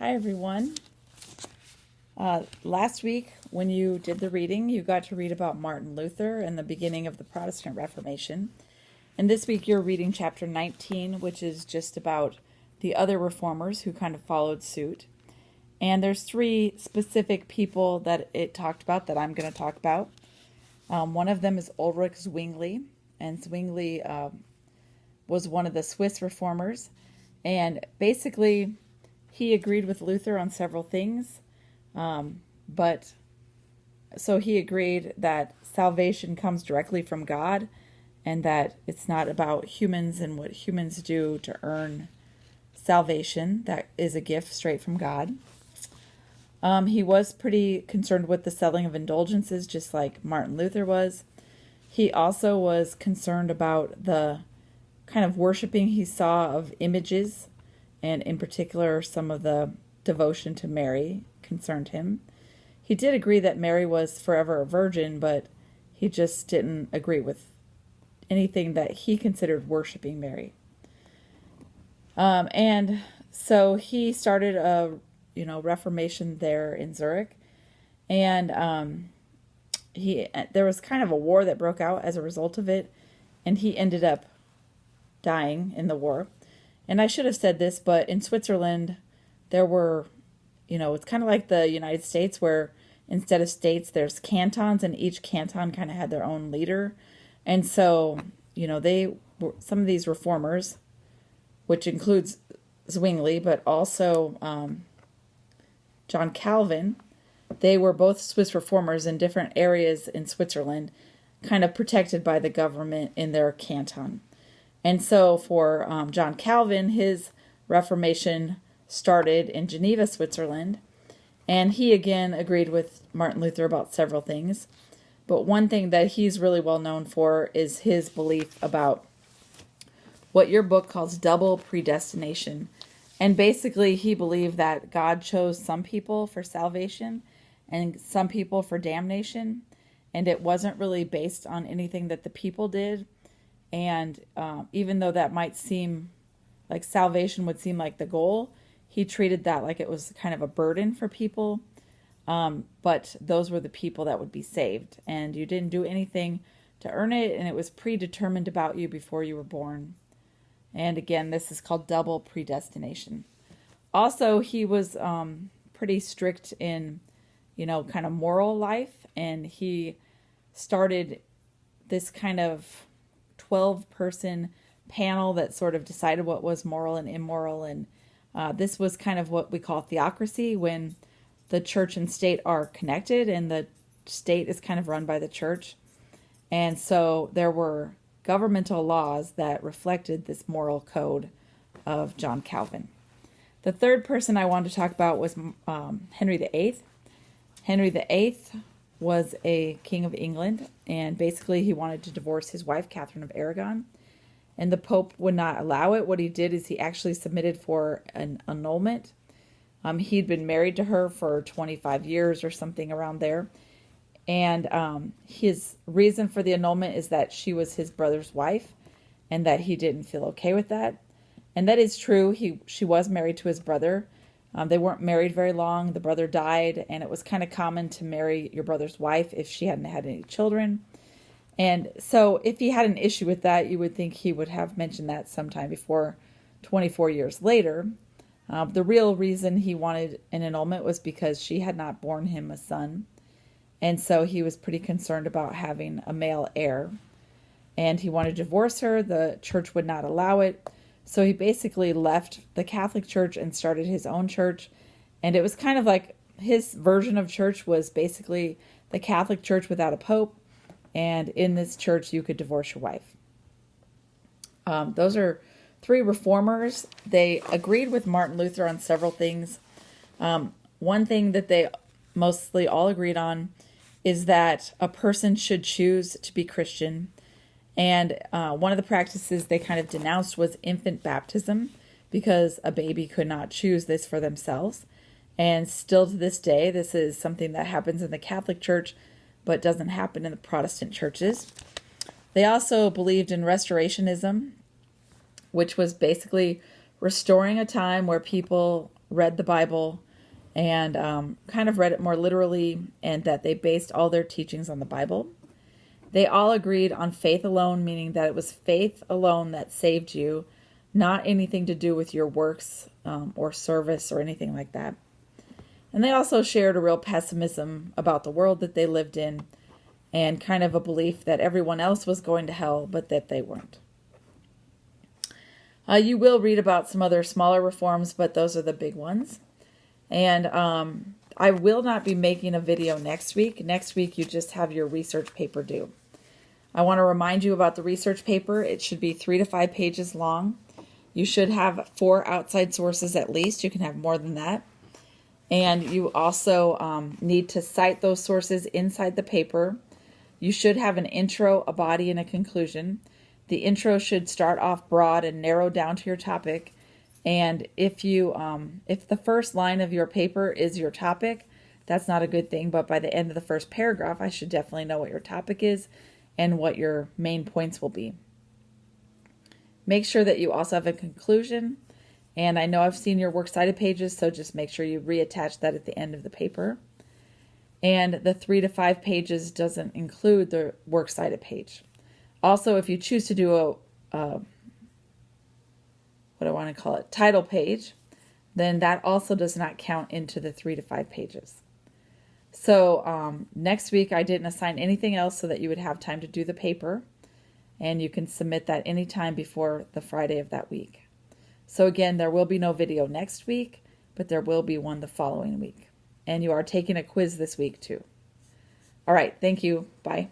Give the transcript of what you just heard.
Hi, everyone. Last week, when you did the reading, you got to read about Martin Luther and the beginning of the Protestant Reformation. And this week, you're reading chapter 19, which is just about the other reformers who kind of followed suit. And there's three specific people that it talked about that I'm going to talk about. One of them is Ulrich Zwingli, and Zwingli was one of the Swiss reformers. And basically, he agreed with Luther on several things, but so he agreed that salvation comes directly from God and that it's not about humans and what humans do to earn salvation. That is a gift straight from God. He was pretty concerned with the selling of indulgences, just like Martin Luther was. He also was concerned about the kind of worshiping he saw of images, and in particular, some of the devotion to Mary concerned him. He did agree that Mary was forever a virgin, but he just didn't agree with anything that he considered worshiping Mary. And so he started a Reformation there in Zurich, and there was kind of a war that broke out as a result of it, and he ended up dying in the war. And I should have said this, but in Switzerland, there were, it's kind of like the United States where instead of states, there's cantons, and each canton kind of had their own leader. And so, they were some of these reformers, which includes Zwingli, but also John Calvin. They were both Swiss reformers in different areas in Switzerland, kind of protected by the government in their canton. And so for John Calvin, his Reformation started in Geneva, Switzerland, and he again agreed with Martin Luther about several things. But one thing that he's really well known for is his belief about what your book calls double predestination. And basically, he believed that God chose some people for salvation and some people for damnation, and it wasn't really based on anything that the people did. And even though that might seem like salvation would seem like the goal, he treated that like it was kind of a burden for people. But those were the people that would be saved. And you didn't do anything to earn it, and it was predetermined about you before you were born. And again, this is called double predestination. Also, he was pretty strict in, kind of moral life. And he started this kind of 12-person panel that sort of decided what was moral and immoral. And this was kind of what we call theocracy, when the church and state are connected and the state is kind of run by the church. And so there were governmental laws that reflected this moral code of John Calvin. The third person I wanted to talk about was Henry VIII. Henry VIII was a king of England, and basically he wanted to divorce his wife, Catherine of Aragon, and the Pope would not allow it. What he did is he actually submitted for an annulment. He'd been married to her for 25 years or something around there, and his reason for the annulment is that she was his brother's wife, and that he didn't feel okay with that. And that is true. She was married to his brother. They weren't married very long. The brother died, and it was kind of common to marry your brother's wife if she hadn't had any children. And so if he had an issue with that, you would think he would have mentioned that sometime before 24 years later. The real reason he wanted an annulment was because she had not borne him a son. And so he was pretty concerned about having a male heir. And he wanted to divorce her. The church would not allow it. So he basically left the Catholic Church and started his own church. And it was kind of like his version of church was basically the Catholic Church without a pope. And in this church, you could divorce your wife. Those are three reformers. They agreed with Martin Luther on several things. One thing that they mostly all agreed on is that a person should choose to be Christian. And one of the practices they kind of denounced was infant baptism, because a baby could not choose this for themselves. And still to this day, this is something that happens in the Catholic Church, but doesn't happen in the Protestant churches. They also believed in restorationism, which was basically restoring a time where people read the Bible and kind of read it more literally, and that they based all their teachings on the Bible. They all agreed on faith alone, meaning that it was faith alone that saved you, not anything to do with your works or service or anything like that. And they also shared a real pessimism about the world that they lived in, and kind of a belief that everyone else was going to hell, but that they weren't. You will read about some other smaller reforms, but those are the big ones. And I will not be making a video next week. Next week, you just have your research paper due. I want to remind you about the research paper. It should be 3 to 5 pages long. You should have 4 outside sources at least. You can have more than that. And you also need to cite those sources inside the paper. You should have an intro, a body, and a conclusion. The intro should start off broad and narrow down to your topic. And if the first line of your paper is your topic, that's not a good thing. But by the end of the first paragraph, I should definitely know what your topic is and what your main points will be. Make sure that you also have a conclusion. And I know I've seen your works cited pages, so just make sure you reattach that at the end of the paper. And the 3 to 5 pages doesn't include the works cited page. Also, if you choose to do title page, then that also does not count into the 3 to 5 pages. So next week I didn't assign anything else so that you would have time to do the paper, and you can submit that anytime before the Friday of that week. So again, there will be no video next week, but there will be one the following week. And you are taking a quiz this week too. All right, thank you. Bye.